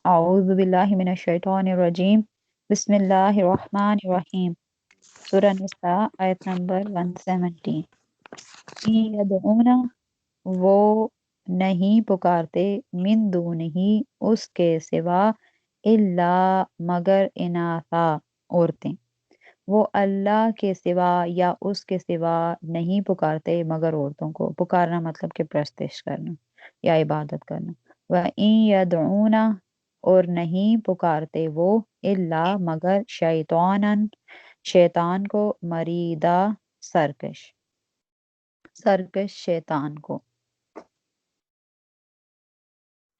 اعوذ باللہ من الشیطان الرجیم، بسم اللہ الرحمن الرحیم۔ سورہ نساء آیت نمبر 117۔ یدعونا، وہ نہیں پکارتے، من دونہی، اس کے سوا، الا، مگر، اناثا، عورتیں۔ وہ اللہ کے سوا یا اس کے سوا نہیں پکارتے مگر عورتوں کو۔ پکارنا مطلب کہ پرستش کرنا یا عبادت کرنا۔ وَإِن يَدْعُونَ، اور نہیں پکارتے وہ، الا، مگر، شیطانن، شیطان کو، مریدا، سرکش، سرکش شیطان کو،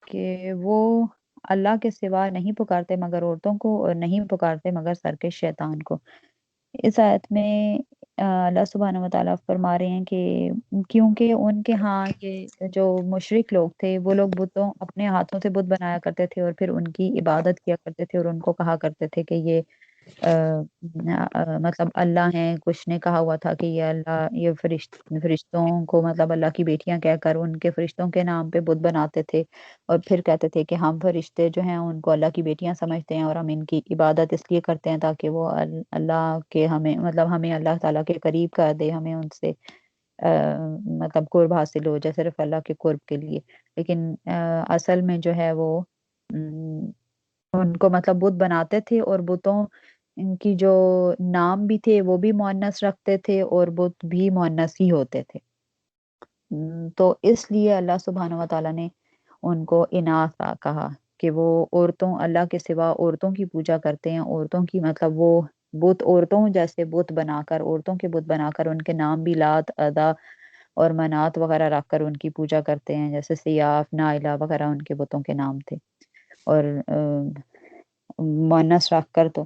کہ وہ اللہ کے سوا نہیں پکارتے مگر عورتوں کو، اور نہیں پکارتے مگر سرکش شیطان کو۔ اس آیت میں اللہ سبحانہ وتعالیٰ فرما رہے ہیں کہ کیونکہ ان کے ہاں یہ جو مشرک لوگ تھے وہ لوگ بتوں اپنے ہاتھوں سے بت بنایا کرتے تھے اور پھر ان کی عبادت کیا کرتے تھے، اور ان کو کہا کرتے تھے کہ یہ مطلب اللہ ہیں۔ کچھ نے کہا ہوا تھا کہ یہ اللہ، یہ فرشتوں کو مطلب اللہ کی بیٹیاں کہہ کر ان کے فرشتوں کے نام پہ بت بناتے تھے، اور پھر کہتے تھے کہ ہم فرشتے جو ہیں ان کو اللہ کی بیٹیاں سمجھتے ہیں، اور ہم ان کی عبادت اس لیے کرتے ہیں تاکہ وہ اللہ کے ہمیں مطلب ہمیں اللہ تعالیٰ کے قریب کر دے، ہمیں ان سے مطلب قرب حاصل ہو جائے صرف اللہ کے قرب کے لیے۔ لیکن اصل میں جو ہے وہ ان کو مطلب بت بناتے تھے، اور بتوں ان کی جو نام بھی تھے وہ بھی مؤنث رکھتے تھے، اور بت بھی مؤنث ہی ہوتے تھے۔ تو اس لیے اللہ سبحانہ و تعالیٰ نے ان کو اناثا کہا کہ وہ عورتوں، اللہ کے سوا عورتوں کی پوجا کرتے ہیں، عورتوں کی مطلب وہ بت، عورتوں جیسے بت بنا کر، عورتوں کے بت بنا کر ان کے نام بھی لات، عدا اور منات وغیرہ رکھ کر ان کی پوجا کرتے ہیں، جیسے سیاف، نائلہ وغیرہ ان کے بتوں کے نام تھے، اور مؤنث رکھ کر تو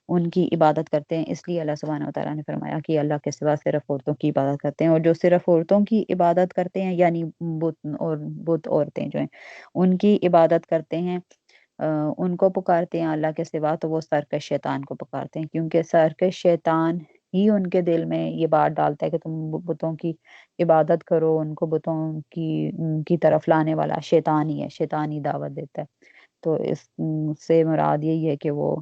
ان کی عبادت کرتے ہیں۔ اس لیے اللہ سبحانہ وتعالیٰ نے فرمایا کہ اللہ کے سوا صرف عورتوں کی عبادت کرتے ہیں، اور جو صرف عورتوں کی عبادت کرتے ہیں یعنی بت عورتیں جو ہیں ان کی عبادت کرتے ہیں، ان کو پکارتے ہیں اللہ کے سوا، تو وہ سرکش شیطان کو پکارتے ہیں، کیونکہ سرکش شیطان ہی ان کے دل میں یہ بات ڈالتا ہے کہ تم بتوں کی عبادت کرو، ان کو بتوں کی طرف لانے والا شیطان ہی ہے، شیطان ہی دعوت دیتا ہے۔ تو اس سے مراد یہی ہے کہ وہ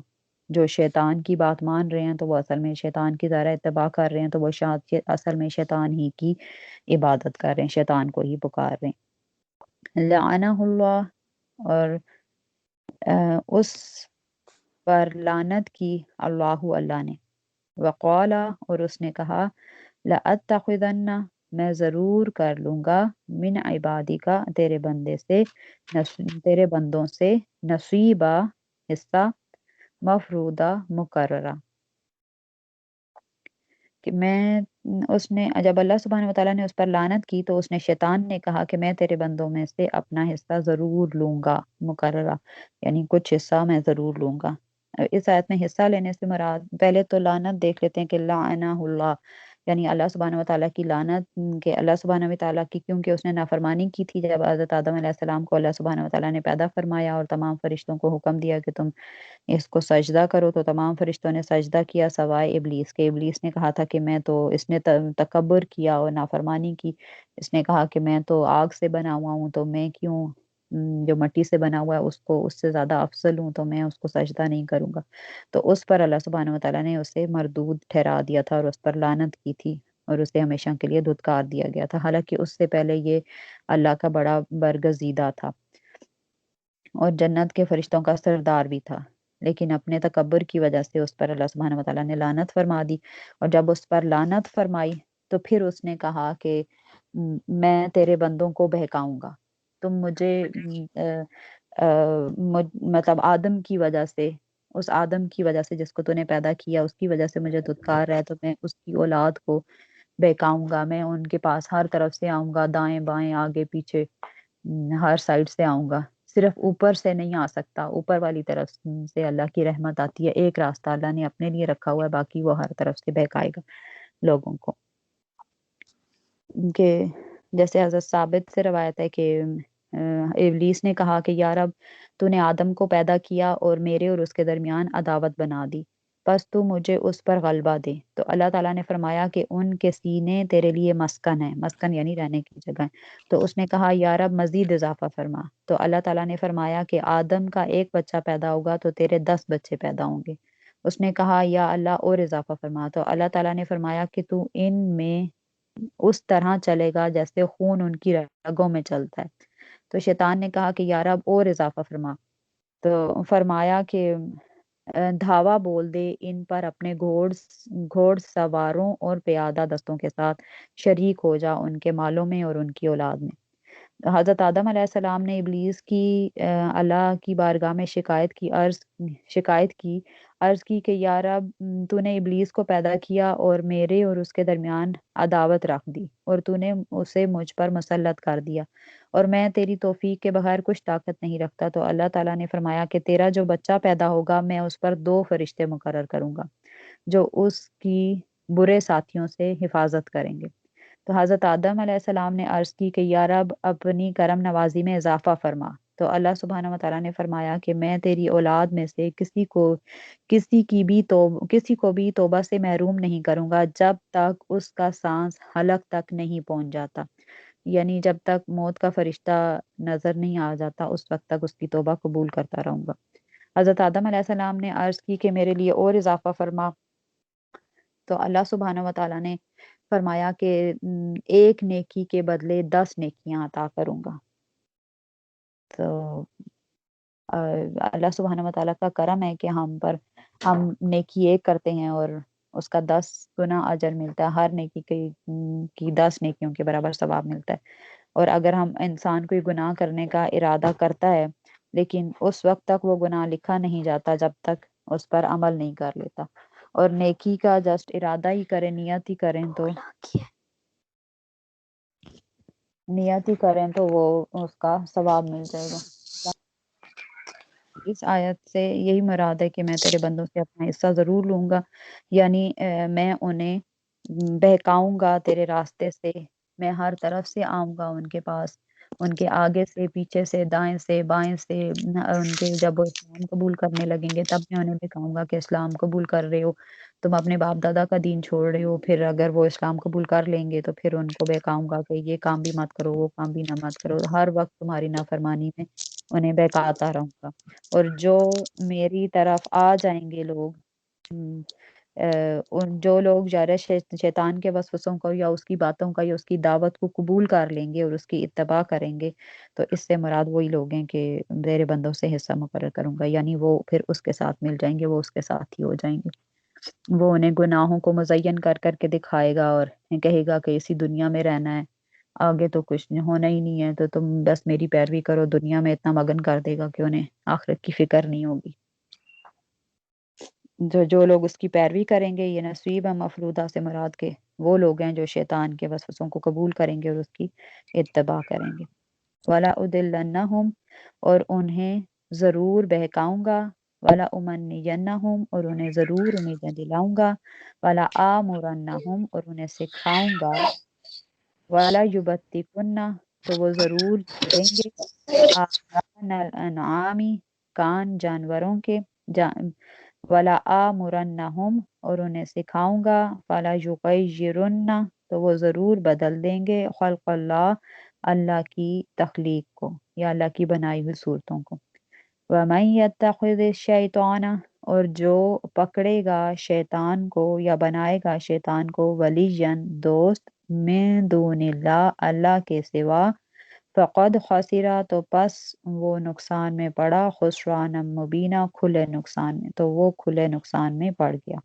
جو شیطان کی بات مان رہے ہیں تو وہ اصل میں شیطان کی ذرا اتباع کر رہے ہیں، تو وہ اصل میں شیطان ہی کی عبادت کر رہے ہیں، شیطان کو ہی پکار رہے ہیں۔ لعنہ اللہ، اور اس پر لعنت کی اللہ، اللہ نے، وقال، اور اس نے کہا، لأتخذن، میں ضرور کر لوں گا، من عبادک، تیرے بندے سے، تیرے بندوں سے، نصیبہ، حصہ، مفروضہ، مقررہ، کہ میں، اس نے جب اللہ سبحانہ وتعالیٰ نے اس پر لعنت کی تو اس نے، شیطان نے کہا کہ میں تیرے بندوں میں سے اپنا حصہ ضرور لوں گا، مقررہ یعنی کچھ حصہ میں ضرور لوں گا۔ اس آیت میں حصہ لینے سے مراد، پہلے تو لعنت دیکھ لیتے ہیں کہ لعنہ اللہ یعنی اللہ سبحانہ وتعالیٰ کی لعنت، کہ اللہ سبحانہ وتعالیٰ کی، کیونکہ اس نے نافرمانی کی تھی جب حضرت آدم علیہ السلام کو اللہ سبحانہ وتعالیٰ نے پیدا فرمایا اور تمام فرشتوں کو حکم دیا کہ تم اس کو سجدہ کرو، تو تمام فرشتوں نے سجدہ کیا سوائے ابلیس کے۔ ابلیس نے کہا تھا کہ میں تو، اس نے تکبر کیا اور نافرمانی کی، اس نے کہا کہ میں تو آگ سے بنا ہوا ہوں، تو میں کیوں جو مٹی سے بنا ہوا ہے اس کو، اس سے زیادہ افضل ہوں، تو میں اس کو سجدہ نہیں کروں گا۔ تو اس پر اللہ سبحانہ وتعالیٰ نے اسے مردود ٹھہرا دیا تھا اور اس پر لعنت کی تھی، اور اسے ہمیشہ کے لیے دھتکار دیا گیا تھا، حالانکہ اس سے پہلے یہ اللہ کا بڑا برگزیدہ تھا اور جنت کے فرشتوں کا سردار بھی تھا، لیکن اپنے تکبر کی وجہ سے اس پر اللہ سبحانہ وتعالیٰ نے لعنت فرما دی، اور جب اس پر لعنت فرمائی تو پھر اس نے کہا کہ میں تیرے بندوں کو بہکاؤں گا، تم مجھے مطلب آدم کی وجہ سے، اس آدم کی وجہ سے جس کو تو نے پیدا کیا، اس کی وجہ سے مجھے دھتکار ہے، تو میں اس کی اولاد کو بہکاؤں گا، میں ان کے پاس ہر طرف سے آؤں گا، دائیں بائیں آگے پیچھے، ہر سائڈ سے آؤں گا، صرف اوپر سے نہیں آ سکتا، اوپر والی طرف سے اللہ کی رحمت آتی ہے، ایک راستہ اللہ نے اپنے لیے رکھا ہوا ہے، باقی وہ ہر طرف سے بہکائے گا لوگوں کو۔ کہ جیسے حضرت ثابت سے روایت ہے کہ ابلیس نے کہا کہ یا رب، تو نے آدم کو پیدا کیا اور میرے اور اس کے درمیان عداوت بنا دی، پس تو مجھے اس پر غلبہ دے۔ تو اللہ تعالیٰ نے فرمایا کہ ان کے سینے تیرے لیے مسکن ہے، مسکن یعنی رہنے کی جگہ ہے۔ تو اس نے کہا یا رب مزید اضافہ فرما۔ تو اللہ تعالیٰ نے فرمایا کہ آدم کا ایک بچہ پیدا ہوگا تو تیرے 10 بچے پیدا ہوں گے۔ اس نے کہا یا اللہ اور اضافہ فرما۔ تو اللہ تعالیٰ نے فرمایا کہ تو ان میں اس طرح چلے گا جیسے خون ان کی رگوں میں چلتا ہے۔ تو شیطان نے کہا کہ یا رب اور اضافہ فرما۔ تو فرمایا کہ دھاوا بول دے ان پر اپنے گھوڑ سواروں اور پیادہ دستوں کے ساتھ، شریک ہو جا ان کے مالوں میں اور ان کی اولاد میں۔ حضرت آدم علیہ السلام نے ابلیس کی اللہ کی بارگاہ میں عرض کی کہ یا رب تو نے ابلیس کو پیدا کیا اور میرے اور اس کے درمیان عداوت رکھ دی، اور تو نے اسے مجھ پر مسلط کر دیا، اور میں تیری توفیق کے بغیر کچھ طاقت نہیں رکھتا۔ تو اللہ تعالیٰ نے فرمایا کہ تیرا جو بچہ پیدا ہوگا میں اس پر 2 فرشتے مقرر کروں گا جو اس کی برے ساتھیوں سے حفاظت کریں گے۔ تو حضرت آدم علیہ السلام نے عرض کی کہ یا رب اپنی کرم نوازی میں اضافہ فرما۔ تو اللہ سبحانہ و تعالیٰ نے فرمایا کہ میں تیری اولاد میں سے کسی کو بھی توبہ سے محروم نہیں کروں گا جب تک اس کا سانس حلق تک نہیں پہنچ جاتا، یعنی جب تک موت کا فرشتہ نظر نہیں آ جاتا اس وقت تک اس کی توبہ قبول کرتا رہوں گا۔ حضرت آدم علیہ السلام نے عرض کی کہ میرے لیے اور اضافہ فرما۔ تو اللہ سبحانہ و تعالیٰ نے فرمایا کہ ایک نیکی کے بدلے 10 نیکیاں عطا کروں گا۔ تو اللہ سبحانہ و تعالیٰ کا کرم ہے کہ ہم نیکی ایک کرتے ہیں اور اس کا 10 گنا اجر ملتا ہے، ہر نیکی کی 10 نیکیوں کے برابر ثواب ملتا ہے۔ اور اگر ہم انسان کوئی گناہ کرنے کا ارادہ کرتا ہے لیکن اس وقت تک وہ گناہ لکھا نہیں جاتا جب تک اس پر عمل نہیں کر لیتا، اور نیکی کا جسٹ ارادہ ہی کریں، نیت ہی کریں تو وہ اس کا ثواب مل جائے گا۔ اس آیت سے یہی مراد ہے کہ میں تیرے بندوں سے اپنا حصہ ضرور لوں گا، یعنی میں انہیں بہکاؤں گا تیرے راستے سے، میں ہر طرف سے آؤں گا ان کے پاس، ان کے آگے سے، پیچھے سے، دائیں سے، بائیں سے، ان کے جب وہ اسلام قبول کرنے لگیں گے تب میں انہیں بہکاؤں گا کہ اسلام قبول کر رہے ہو، تم اپنے باپ دادا کا دین چھوڑ رہے ہو، پھر اگر وہ اسلام قبول کر لیں گے تو پھر ان کو بہکاؤں گا کہ یہ کام بھی مت کرو، وہ کام بھی نہ مت کرو، ہر وقت تمہاری نافرمانی میں انہیں بہکاتا رہوں گا۔ اور جو میری طرف آ جائیں گے لوگ، جو لوگ شیطان کے وسوسوں کو یا اس کی باتوں کا یا اس کی دعوت کو قبول کر لیں گے اور اس کی اتباع کریں گے، تو اس سے مراد وہی لوگ ہیں کہ میرے بندوں سے حصہ مقرر کروں گا، یعنی وہ پھر اس کے ساتھ مل جائیں گے، وہ اس کے ساتھ ہی ہو جائیں گے۔ وہ انہیں گناہوں کو مزین کر کر کے دکھائے گا اور کہے گا کہ اسی دنیا میں رہنا ہے، آگے تو کچھ ہونا ہی نہیں ہے، تو تم بس میری پیروی کرو۔ دنیا میں اتنا مگن کر دے گا کہ انہیں آخرت کی فکر نہیں ہوگی۔ جو لوگ اس کی پیروی کریں گے، یہ نصیب مفروضہ سے مراد کے وہ لوگ ہیں جو شیطان کے وسوسوں کو قبول کریں گے اور اس کی اتباع کریں گے۔ وَلَا أُضِلَّنَّهُمْ، اور انہیں ضرور بہکاؤں گا، وَلَا أُمَنِّيَنَّهُمْ، اور انہیں ضرور امیدیں دلاؤں گا، وَلَا آمُرَنَّهُمْ، اور انہیں سکھاؤں گا، وَلَا يُبَتِّكُنَّ، تو وہ ضرور چھیڑیں گے، آذان الانعام، کان جانوروں کے، وَلَا آمُرَنَّهُمْ، اور انہیں سکھاؤں گا، فَلَا يُغَيِّرُنَّ، تو وہ ضرور بدل دیں گے، خلق اللہ، اللہ کی تخلیق کو یا اللہ کی بنائی ہوئی صورتوں کو۔ وَمَن يَتَّخِذِ الشَّيْطَانَ، اور جو پکڑے گا شیطان کو یا بنائے گا شیطان کو ولیًا دوست، من دون اللہ، اللہ کے سوا، فقد خسرا، تو پس وہ نقصان میں پڑا، خسران مبینہ، کھلے نقصان میں، تو وہ کھلے نقصان میں پڑ گیا۔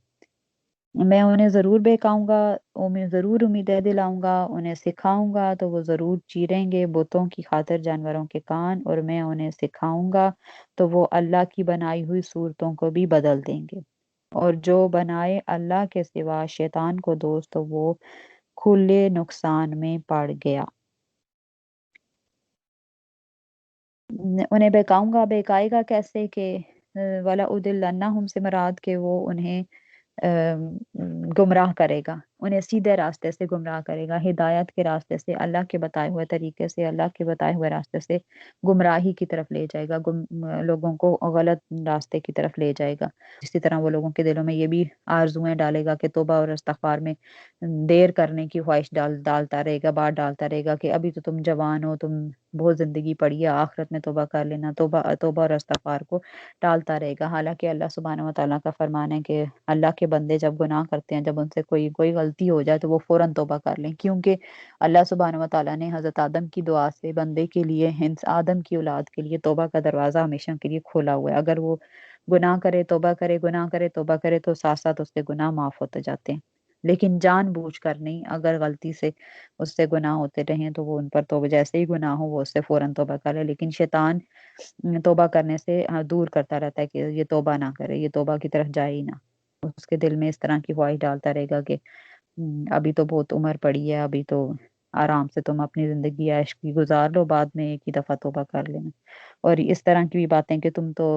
میں انہیں ضرور بہکاؤں گا، ضرور امیدیں دلاؤں گا، انہیں سکھاؤں گا تو وہ ضرور چیریں گے بتوں کی خاطر جانوروں کے کان، اور میں انہیں سکھاؤں گا تو وہ اللہ کی بنائی ہوئی صورتوں کو بھی بدل دیں گے۔ اور جو بنائے اللہ کے سوا شیطان کو دوست تو وہ کھلے نقصان میں پڑ گیا۔ انہیں بہکاؤں گا، بہکائے گا کیسے کہ وَلَا أُضِلَّنَّهُمْ سے مراد کہ وہ انہیں گمراہ کرے گا، انہیں سیدھے راستے سے گمراہ کرے گا، ہدایت کے راستے سے، اللہ کے بتائے ہوئے طریقے سے، اللہ کے بتائے ہوئے راستے سے گمراہی کی طرف لے جائے گا، لوگوں کو غلط راستے کی طرف لے جائے گا۔ اسی طرح وہ لوگوں کے دلوں میں یہ بھی آرزویں ڈالے گا کہ توبہ اور استغفار میں دیر کرنے کی خواہش ڈالتا رہے گا، بات ڈالتا رہے گا کہ ابھی تو تم جوان ہو، تم بہت زندگی پڑی ہے، آخرت میں توبہ کر لینا، توبہ اور استغفار کو ٹالتا رہے گا۔ حالانکہ اللہ سبحانہ و تعالیٰ کا فرمان ہے کہ اللہ کے بندے جب گناہ کرتے ہیں، جب ان سے کوئی غلطی ہو جائے تو وہ فوراً توبہ کر لیں، کیونکہ اللہ سبحانہ و تعالیٰ نے حضرت آدم کی دعا سے بندے کے لیے، آدم کی اولاد کے لیے توبہ کا دروازہ ہمیشہ کے لیے کھولا ہوا ہے۔ اگر وہ گناہ کرے، توبہ کرے، گناہ کرے، توبہ کرے، تو ساتھ ساتھ اس کے گناہ معاف ہوتے جاتے ہیں، لیکن جان بوجھ کر نہیں، اگر غلطی سے اس سے گناہ ہوتے رہیں تو وہ ان پر توبہ، جیسے ہی گناہ ہو وہ اس سے فوراً توبہ کر لے۔ لیکن شیطان توبہ کرنے سے دور کرتا رہتا ہے کہ یہ توبہ نہ کرے، یہ توبہ کی طرف جائے ہی نہ، اس کے دل میں اس طرح کی خواہش ڈالتا رہے گا کہ ابھی تو بہت عمر پڑی ہے، ابھی تو آرام سے تم اپنی زندگی عیش کی گزار لو، بعد میں ایک ہی دفعہ توبہ کر لینا۔ اور اس طرح کی بھی باتیں کہ تم تو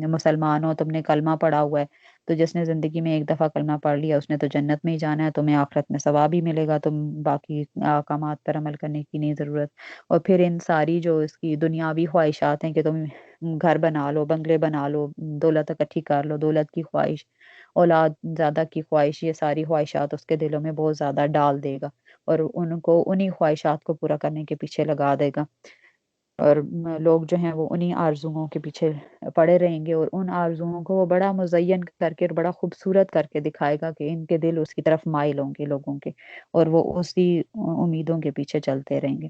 مسلمان ہو، تم نے کلمہ پڑھا ہوا ہے، تو جس نے زندگی میں ایک دفعہ کلمہ پڑھ لیا اس نے تو جنت میں ہی جانا ہے، تمہیں آخرت میں ثواب ہی ملے گا، تم باقی احکامات پر عمل کرنے کی نہیں ضرورت۔ اور پھر ان ساری جو اس کی دنیاوی خواہشات ہیں کہ تم گھر بنا لو، بنگلے بنا لو، دولت اکٹھی کر لو، دولت کی خواہش، اولاد زیادہ کی خواہش، یہ ساری خواہشات اس کے دلوں میں بہت زیادہ ڈال دے گا اور ان کو انہی خواہشات کو پورا کرنے کے پیچھے لگا دے گا، اور لوگ جو ہیں وہ انہی آرزوؤں کے پیچھے پڑے رہیں گے، اور ان آرزوؤں کو وہ بڑا مزین کر کے اور بڑا خوبصورت کر کے دکھائے گا کہ ان کے دل اس کی طرف مائل ہوں گے لوگوں کے، اور وہ اسی امیدوں کے پیچھے چلتے رہیں گے۔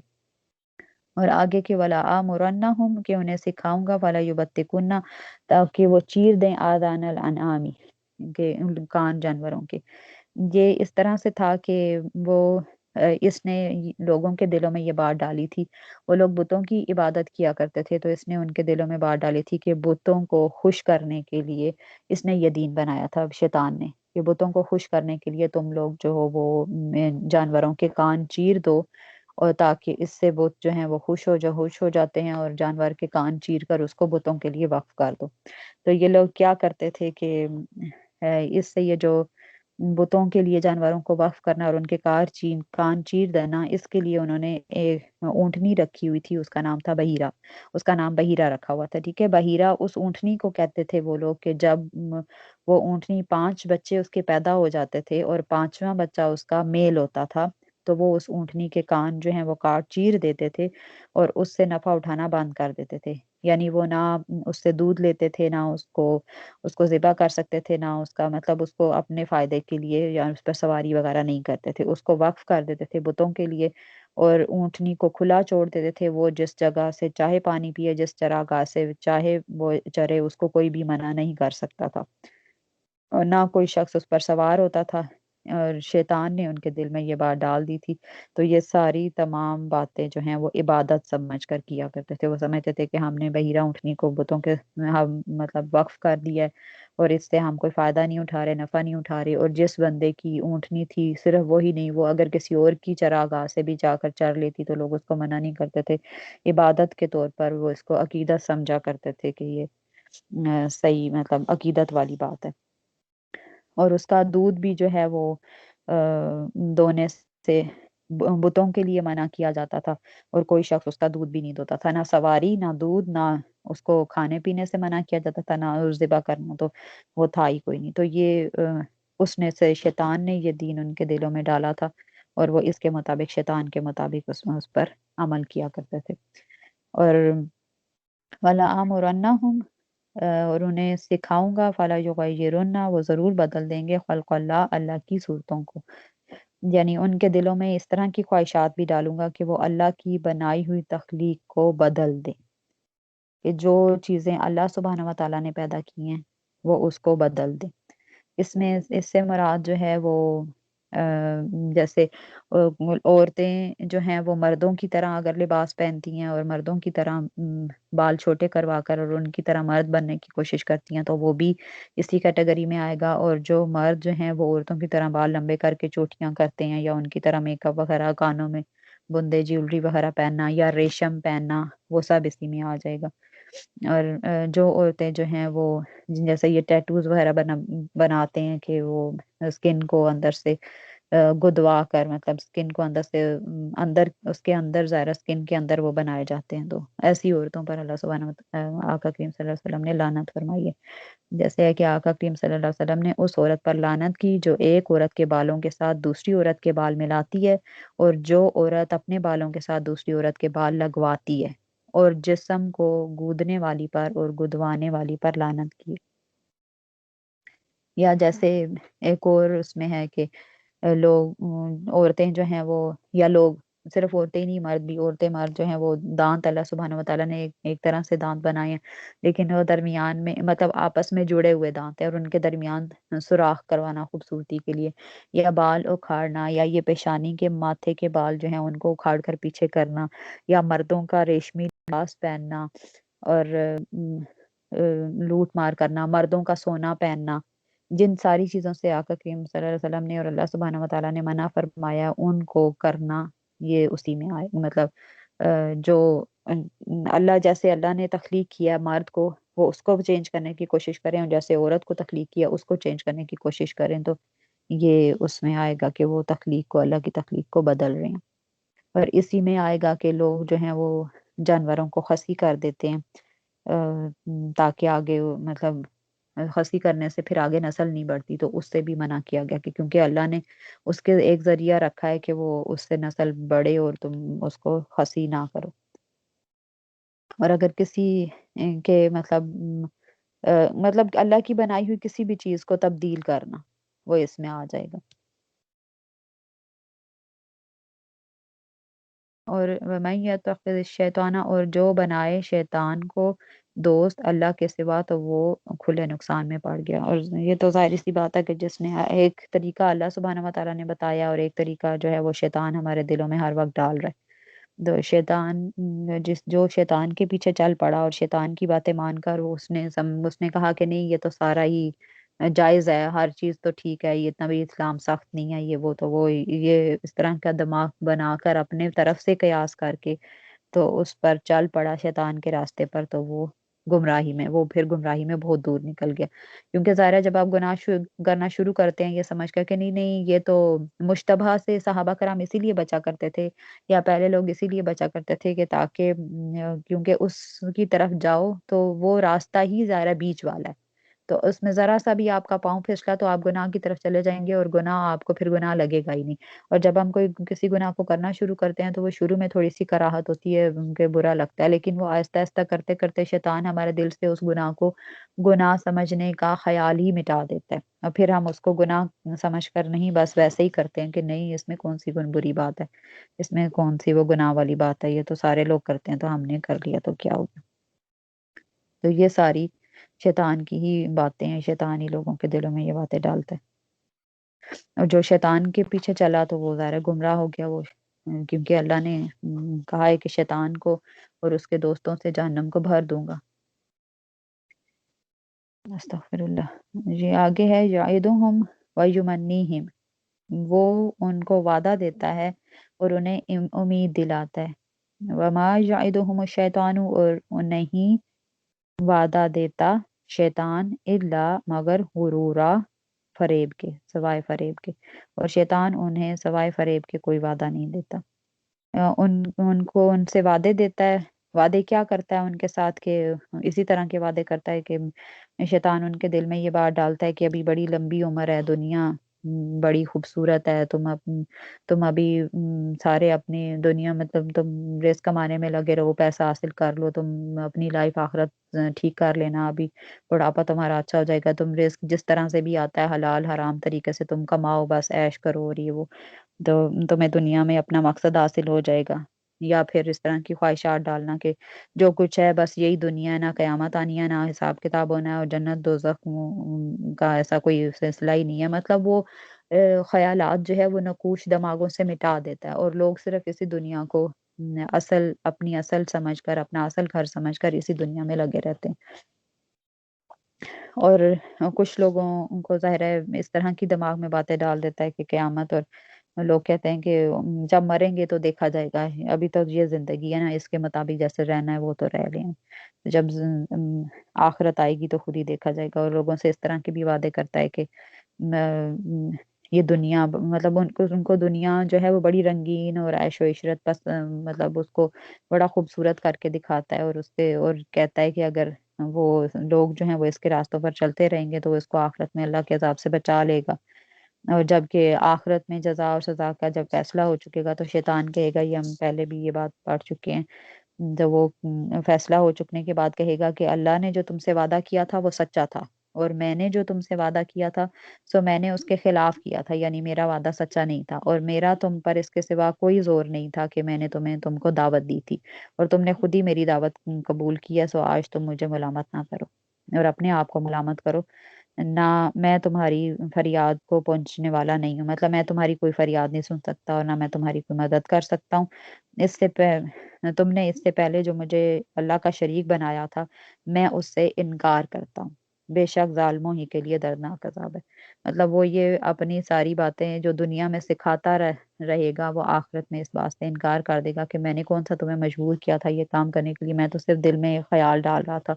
اور آگے کہ ولا آمرنہم، کہ انہیں سکھاؤں گا، ولا یبتکن، تاکہ وہ چیر دیں آذان الانعام، کے کان جانوروں کے۔ یہ اس طرح سے تھا کہ وہ اس نے لوگوں کے دلوں میں یہ بات ڈالی تھی، وہ لوگ بتوں کی عبادت کیا کرتے تھے، تو اس نے ان کے دلوں میں بات ڈالی تھی کہ بتوں کو خوش کرنے کے لیے اس نے یہ دین بنایا تھا شیطان نے، کہ بتوں کو خوش کرنے کے لیے تم لوگ جو ہو وہ جانوروں کے کان چیر دو، اور تاکہ اس سے بت جو ہیں وہ خوش ہو جاتے ہیں، اور جانور کے کان چیر کر اس کو بتوں کے لیے وقف کر دو۔ تو یہ لوگ کیا کرتے تھے کہ اس سے یہ جو بتوں کے لیے جانوروں کو وقف کرنا اور ان کے کان چیر دینا، اس کے لیے انہوں نے ایک اونٹنی رکھی ہوئی تھی، اس کا نام تھا بحیرہ، اس کا نام بحیرہ رکھا ہوا تھا، ٹھیک ہے۔ بحیرہ اس اونٹنی کو کہتے تھے وہ لوگ کہ جب وہ اونٹنی 5 بچے اس کے پیدا ہو جاتے تھے اور 5واں بچہ اس کا میل ہوتا تھا، تو وہ اس اونٹنی کے کان جو ہیں وہ کاٹ چیر دیتے تھے اور اس سے نفع اٹھانا بند کر دیتے تھے، یعنی وہ نہ اس سے دودھ لیتے تھے، نہ اس کو ذبح کر سکتے تھے، نہ اس کا مطلب اس کو اپنے فائدے کے لیے یا اس پر سواری وغیرہ نہیں کرتے تھے، اس کو وقف کر دیتے تھے بتوں کے لیے، اور اونٹنی کو کھلا چھوڑ دیتے تھے، وہ جس جگہ سے چاہے پانی پیے، جس چراگاہ سے چاہے وہ چرے، اس کو کوئی بھی منع نہیں کر سکتا تھا، اور نہ کوئی شخص اس پر سوار ہوتا تھا، اور شیطان نے ان کے دل میں یہ بات ڈال دی تھی۔ تو یہ ساری تمام باتیں جو ہیں وہ عبادت سمجھ کر کیا کرتے تھے، وہ سمجھتے تھے کہ ہم نے بحیرہ اونٹنی کو بتوں کے ہم مطلب وقف کر دیا ہے، اور اس سے ہم کوئی فائدہ نہیں اٹھا رہے، نفع نہیں اٹھا رہے، اور جس بندے کی اونٹنی تھی، صرف وہی نہیں، وہ اگر کسی اور کی چراگاہ سے بھی جا کر چر لیتی تو لوگ اس کو منع نہیں کرتے تھے، عبادت کے طور پر وہ اس کو عقیدت سمجھا کرتے تھے کہ یہ صحیح مطلب عقیدت والی بات ہے۔ اور اس کا دودھ بھی جو ہے وہ دونے سے بتوں کے لیے منع کیا جاتا تھا، اور کوئی شخص اس کا دودھ بھی نہیں دوتا تھا، نہ سواری، نہ دودھ، نہ اس کو کھانے پینے سے منع کیا جاتا تھا، نہ ذبح کرنا، تو وہ تھا ہی کوئی نہیں۔ تو یہ اس نے سے شیطان نے یہ دین ان کے دلوں میں ڈالا تھا، اور وہ اس کے مطابق، شیطان کے مطابق اس پر عمل کیا کرتے تھے۔ اور وَلَا آمُرَنَّهُمْ، اور انہیں سکھاؤں گا، فَلَا يُغَيِّرُنَّ، وہ ضرور بدل دیں گے، خلق اللہ، اللہ کی صورتوں کو، یعنی ان کے دلوں میں اس طرح کی خواہشات بھی ڈالوں گا کہ وہ اللہ کی بنائی ہوئی تخلیق کو بدل دیں، کہ جو چیزیں اللہ سبحانہ و تعالیٰ نے پیدا کی ہیں وہ اس کو بدل دیں۔ اس سے مراد جو ہے وہ جیسے عورتیں جو ہیں وہ مردوں کی طرح اگر لباس پہنتی ہیں اور مردوں کی طرح بال چھوٹے کروا کر اور ان کی طرح مرد بننے کی کوشش کرتی ہیں، تو وہ بھی اسی کیٹیگری میں آئے گا، اور جو مرد جو ہیں وہ عورتوں کی طرح بال لمبے کر کے چوٹیاں کرتے ہیں، یا ان کی طرح میک اپ وغیرہ، کانوں میں بندے، جیولری وغیرہ پہننا، یا ریشم پہننا، وہ سب اسی میں آ جائے گا۔ اور جو عورتیں جو ہیں وہ جیسے یہ ٹیٹوز وغیرہ بناتے ہیں کہ وہ اسکن کو اندر سے گدوا کر مطلب اسکن کو اندر سے اندر اس کے اندر ظاہر اسکن کے اندر وہ بنائے جاتے ہیں، تو ایسی عورتوں پر اللہ سبحانہ آقا کریم صلی اللہ علیہ وسلم نے لعنت فرمائی ہے۔ جیسے ہے کہ آقا کریم صلی اللہ علیہ وسلم نے اس عورت پر لعنت کی جو ایک عورت کے بالوں کے ساتھ دوسری عورت کے بال ملاتی ہے، اور جو عورت اپنے بالوں کے ساتھ دوسری عورت کے بال لگواتی ہے، اور جسم کو گودنے والی پر اور گدوانے والی پر لعنت کی۔ یا جیسے ایک اور اس میں ہے کہ لوگ عورتیں جو ہیں وہ، یا لوگ صرف عورتیں ہی نہیں، مرد بھی، عورتیں مرد جو ہیں وہ دانت اللہ سبحانہ و تعالیٰ نے ایک طرح سے دانت بنائے ہیں، لیکن وہ درمیان میں مطلب آپس میں جڑے ہوئے دانت ہیں، اور ان کے درمیان سوراخ کروانا خوبصورتی کے لیے، یا بال اکھاڑنا، یا یہ پیشانی کے ماتھے کے بال جو ہیں ان کو اکھاڑ کر پیچھے کرنا، یا مردوں کا ریشمی لباس پہننا، اور لوٹ مار کرنا، مردوں کا سونا پہننا، جن ساری چیزوں سے آقا کریم صلی اللہ علیہ وسلم نے اور اللہ سبحانہ و تعالیٰ نے منع فرمایا ان کو کرنا، یہ اسی میں آئے مطلب جو اللہ، جیسے اللہ نے تخلیق کیا مرد کو، وہ اس کو چینج کرنے کی کوشش کریں، اور جیسے عورت کو تخلیق کیا اس کو چینج کرنے کی کوشش کریں، تو یہ اس میں آئے گا کہ وہ تخلیق کو، اللہ کی تخلیق کو بدل رہے ہیں۔ اور اسی میں آئے گا کہ لوگ جو ہیں وہ جانوروں کو خصی کر دیتے ہیں، تاکہ آگے مطلب خصی کرنے سے پھر آگے نسل نہیں بڑھتی، تو اس سے بھی منع کیا گیا کہ کیونکہ اللہ نے اس کے ایک ذریعہ رکھا ہے کہ وہ اس سے نسل بڑھے، اور تم اس کو خصی نہ کرو۔ اور اگر کسی کے مطلب اللہ کی بنائی ہوئی کسی بھی چیز کو تبدیل کرنا، وہ اس میں آ جائے گا۔ اور وَمَن يَتَّخِذِ الشَّيْطَانَ، اور جو بنائے شیطان کو دوست اللہ کے سوا، تو وہ کھلے نقصان میں پڑ گیا۔ اور یہ تو ظاہر سی بات ہے کہ جس نے ایک طریقہ اللہ سبحانہ و تعالیٰ نے بتایا، اور ایک طریقہ جو ہے وہ شیطان ہمارے دلوں میں ہر وقت ڈال رہا ہے، تو شیطان جو شیطان کے پیچھے چل پڑا اور شیطان کی باتیں مان کر اس نے کہا کہ نہیں، یہ تو سارا ہی جائز ہے، ہر چیز تو ٹھیک ہے، یہ اتنا بھی اسلام سخت نہیں ہے، وہ یہ اس طرح کا دماغ بنا کر اپنے طرف سے قیاس کر کے تو اس پر چل پڑا شیطان کے راستے پر، تو وہ پھر گمراہی میں بہت دور نکل گیا۔ کیونکہ ظاہر ہے جب آپ گناہ کرنا شروع کرتے ہیں یہ سمجھ کر کہ نہیں نہیں یہ تو مشتبہ سے صحابہ کرام اسی لیے بچا کرتے تھے، یا پہلے لوگ اسی لیے بچا کرتے تھے کہ تاکہ کیونکہ اس کی طرف جاؤ تو وہ راستہ ہی ظاہر ہے بیچ والا ہے، تو اس میں ذرا سا بھی آپ کا پاؤں پھسلا تو آپ گناہ کی طرف چلے جائیں گے، اور گناہ آپ کو پھر گناہ لگے گا ہی نہیں۔ اور جب ہم کسی گناہ کو کرنا شروع کرتے ہیں تو وہ شروع میں تھوڑی سی کراہت ہوتی ہے کہ برا لگتا ہے، لیکن وہ آہستہ آہستہ کرتے کرتے شیطان ہمارے دل سے اس گناہ کو گناہ سمجھنے کا خیال ہی مٹا دیتا ہے، اور پھر ہم اس کو گناہ سمجھ کر نہیں بس ویسے ہی کرتے ہیں کہ نہیں اس میں کون سی بری بات ہے، اس میں کون سی وہ گناہ والی بات ہے، یہ تو سارے لوگ کرتے ہیں تو ہم نے کر لیا تو کیا ہو گیا۔ تو یہ ساری شیطان کی ہی باتیں ہیں، شیطان ہی لوگوں کے دلوں میں یہ باتیں ڈالتا ہے، اور جو شیطان کے پیچھے چلا تو وہ ظاہر ہے گمراہ ہو گیا، وہ کیونکہ اللہ نے کہا ہے کہ شیطان کو اور اس کے دوستوں سے جہنم کو بھر دوں گا۔ استغفر اللہ۔ یہ آگے ہے یعدہم ویمنیہم، وہ ان کو وعدہ دیتا ہے اور انہیں امید دلاتا ہے۔ وما یعدہم الشیطان، اور نہیں وعدہ دیتا شیطان الا مگر غرورا، فریب کے، سوائے فریب کے، اور شیطان انہیں سوائے فریب کے کوئی وعدہ نہیں دیتا۔ ان کو ان سے وعدے دیتا ہے، وعدے کیا کرتا ہے ان کے ساتھ کہ اسی طرح کے وعدے کرتا ہے کہ شیطان ان کے دل میں یہ بات ڈالتا ہے کہ ابھی بڑی لمبی عمر ہے، دنیا بڑی خوبصورت ہے، تم ابھی سارے اپنی دنیا مطلب تم رزق کمانے میں لگے رہو، پیسہ حاصل کر لو، تم اپنی لائف آخرت ٹھیک کر لینا، ابھی بڑھاپا تمہارا اچھا ہو جائے گا، تم رزق جس طرح سے بھی آتا ہے حلال حرام طریقے سے تم کماؤ، بس عیش کرو، اور یہ وہ تو تمہیں دنیا میں اپنا مقصد حاصل ہو جائے گا۔ یا پھر اس طرح کی خواہشات ڈالنا کہ جو کچھ ہے بس یہی دنیا ہے، نہ قیامت آنی ہے، نہ حساب کتاب ہونا ہے، اور جنت دوزخ کا ایسا کوئی سلسلہ ہی نہیں ہے، مطلب وہ خیالات جو ہے وہ نقوش دماغوں سے مٹا دیتا ہے، اور لوگ صرف اسی دنیا کو اپنی اصل سمجھ کر، اپنا اصل گھر سمجھ کر اسی دنیا میں لگے رہتے ہیں۔ اور کچھ لوگوں کو ظاہر ہے اس طرح کی دماغ میں باتیں ڈال دیتا ہے کہ قیامت، اور لوگ کہتے ہیں کہ جب مریں گے تو دیکھا جائے گا، ابھی تو یہ زندگی ہے نا، اس کے مطابق جیسے رہنا ہے وہ تو رہ لیں، جب آخرت آئے گی تو خود ہی دیکھا جائے گا۔ اور لوگوں سے اس طرح کے بھی وعدے کرتا ہے کہ یہ دنیا مطلب ان کو دنیا جو ہے وہ بڑی رنگین اور عیش و عشرت مطلب اس کو بڑا خوبصورت کر کے دکھاتا ہے، اور اس سے اور کہتا ہے کہ اگر وہ لوگ جو ہیں وہ اس کے راستوں پر چلتے رہیں گے تو وہ اس کو آخرت میں اللہ کے عذاب سے بچا لے گا، اور جب کہ آخرت میں جزا اور سزا کا جب فیصلہ ہو چکے گا تو شیطان کہے گا، یہ ہم پہلے بھی یہ بات پڑھ چکے ہیں، جب وہ فیصلہ ہو چکنے کے بعد کہے گا کہ اللہ نے جو تم سے وعدہ کیا تھا وہ سچا تھا، اور میں نے جو تم سے وعدہ کیا تھا سو میں نے اس کے خلاف کیا تھا، یعنی میرا وعدہ سچا نہیں تھا، اور میرا تم پر اس کے سوا کوئی زور نہیں تھا کہ میں نے تم کو دعوت دی تھی، اور تم نے خود ہی میری دعوت قبول کیا، سو آج تم مجھے ملامت نہ کرو اور اپنے آپ کو ملامت کرو، نہ میں تمہاری فریاد کو پہنچنے والا نہیں ہوں، مطلب میں تمہاری کوئی فریاد نہیں سن سکتا اور نہ میں تمہاری کوئی مدد کر سکتا ہوں، تم نے اس سے پہلے جو مجھے اللہ کا شریک بنایا تھا میں اس سے انکار کرتا ہوں، بے شک ظالموں ہی کے لیے دردناک عذاب ہے، مطلب وہ یہ اپنی ساری باتیں جو دنیا میں سکھاتا رہے گا وہ آخرت میں اس بات سے انکار کر دے گا کہ میں نے کون سا تمہیں مجبور کیا تھا یہ کام کرنے کے لیے، میں تو صرف دل میں خیال ڈال رہا تھا،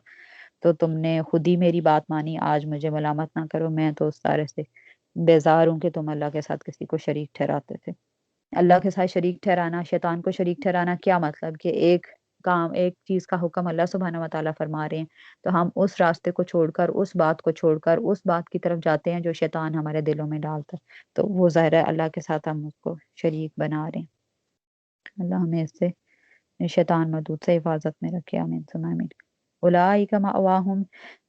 تو تم نے خود ہی میری بات مانی، آج مجھے ملامت نہ کرو، میں تو اس سارے سے بیزار ہوں کہ تم اللہ کے ساتھ کسی کو شریک ٹھہراتے تھے۔ اللہ کے ساتھ شریک ٹھہرانا، شیطان کو شریک ٹھہرانا کیا مطلب کہ ایک چیز کا حکم اللہ سبحانہ و تعالیٰ فرما رہے ہیں تو ہم اس راستے کو چھوڑ کر اس بات کو چھوڑ کر اس بات کی طرف جاتے ہیں جو شیطان ہمارے دلوں میں ڈالتا ہے، تو وہ ظاہر ہے اللہ کے ساتھ ہم اس کو شریک بنا رہے ہیں۔ اللہ ہمیں اس سے شیطان مردود سے حفاظت میں رکھے، آمین ثم آمین۔ اولئک مأواہم،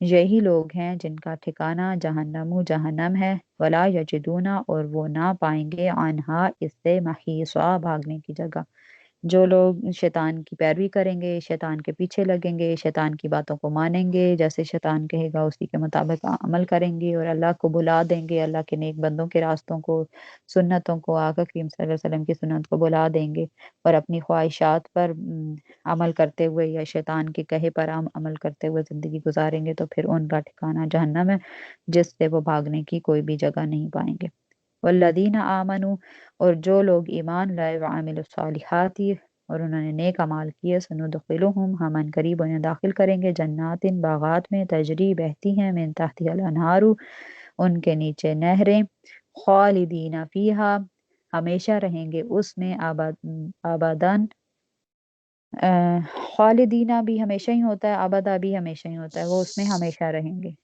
یہی لوگ ہیں جن کا ٹھکانہ جہنم ہے، ولا یجدون، اور وہ نہ پائیں گے عنہا اس سے محیصا، بھاگنے کی جگہ۔ جو لوگ شیطان کی پیروی کریں گے، شیطان کے پیچھے لگیں گے، شیطان کی باتوں کو مانیں گے، جیسے شیطان کہے گا اسی کے مطابق عمل کریں گے، اور اللہ کو بھلا دیں گے، اللہ کے نیک بندوں کے راستوں کو، سنتوں کو، آقا کریم صلی اللہ علیہ وسلم کی سنت کو بھلا دیں گے، اور اپنی خواہشات پر عمل کرتے ہوئے یا شیطان کے کہے پر عمل کرتے ہوئے زندگی گزاریں گے، تو پھر ان کا ٹھکانہ جہنم ہے، جس سے وہ بھاگنے کی کوئی بھی جگہ نہیں پائیں گے۔ والذین آمنوا، اور جو لوگ ایمان لائے، وعملوا الصالحات، اور انہوں نے نیک اعمال کیے، سندخلہم، ہم ان قریب انہیں داخل کریں گے، جنات، باغات میں، تجری بہتی ہیں، من تحتها الانہار، ان کے نیچے نہریں، خالدین فیہا، ہمیشہ رہیں گے اس میں، آبادان، خالدینہ بھی ہمیشہ ہی ہوتا ہے، ابدا بھی ہمیشہ ہی ہوتا ہے، وہ اس میں ہمیشہ رہیں گے۔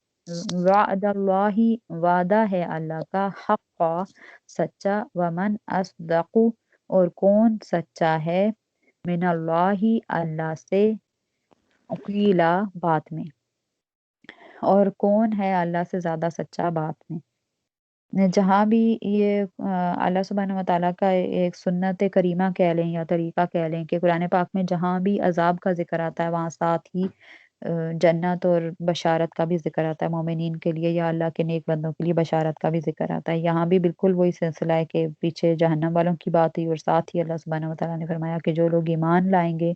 وعد اللہ، وعدہ ہے اللہ کا، حقا، سچا، ومن اصدق، اور کون سچا ہے، من اللہ، اللہ سے، قیلا، بات میں، اور کون ہے اللہ سے زیادہ سچا بات میں۔ جہاں بھی یہ اللہ سبحانہ و تعالیٰ کا ایک سنت کریمہ کہہ لیں یا طریقہ کہہ لیں کہ قرآن پاک میں جہاں بھی عذاب کا ذکر آتا ہے وہاں ساتھ ہی جنت اور بشارت کا بھی ذکر آتا ہے، مومنین کے لیے یا اللہ کے نیک بندوں کے لیے بشارت کا بھی ذکر آتا ہے، یہاں بھی بالکل وہی سلسلہ ہے کہ پیچھے جہنم والوں کی بات ہوئی اور ساتھ ہی اللہ سبحانہ و تعالیٰ نے فرمایا کہ جو لوگ ایمان لائیں گے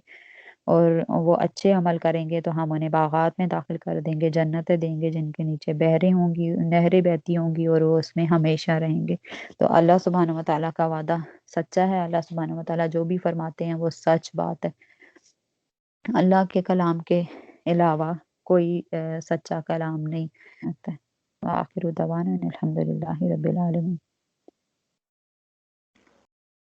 اور وہ اچھے عمل کریں گے تو ہم انہیں باغات میں داخل کر دیں گے، جنتیں دیں گے جن کے نیچے بحریں ہوں گی، نہریں بہتی ہوں گی، اور وہ اس میں ہمیشہ رہیں گے۔ تو اللہ سبحانہ و تعالیٰ کا وعدہ سچا ہے، اللہ سبحانہ و تعالیٰ جو بھی فرماتے ہیں وہ سچ بات ہے، اللہ کے کلام کے علاوہ کوئی سچا کلام نہیں ہوتا ہے۔ وآخر دعوانا ان الحمد للہ رب العالمین۔